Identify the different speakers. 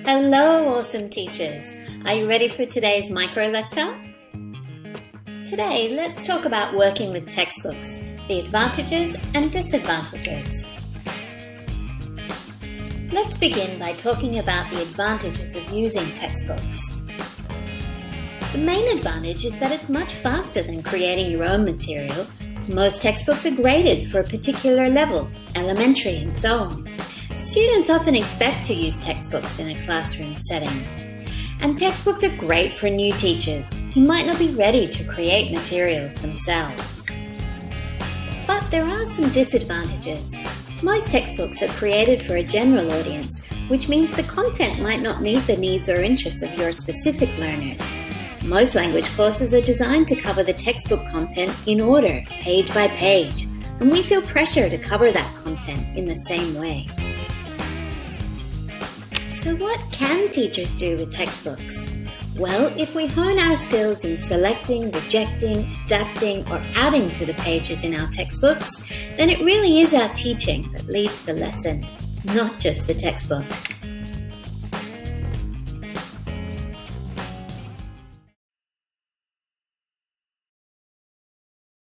Speaker 1: Hello, awesome teachers! Are you ready for today's micro lecture? Today, let's talk about working with textbooks, the advantages and disadvantages. Let's begin by talking about the advantages of using textbooks. The main advantage is that it's much faster than creating your own material. Most textbooks are graded for a particular level, elementary and so on. Students often expect to use textbooks in a classroom setting. And textbooks are great for new teachers who might not be ready to create materials themselves. But there are some disadvantages. Most textbooks are created for a general audience, which means the content might not meet the needs or interests of your specific learners. Most language courses are designed to cover the textbook content in order, page by page, and we feel pressure to cover that content in the same way. So what can teachers do with textbooks? Well, if we hone our skills in selecting, rejecting, adapting, or adding to the pages in our textbooks, then it really is our teaching that leads the lesson, not just the textbook.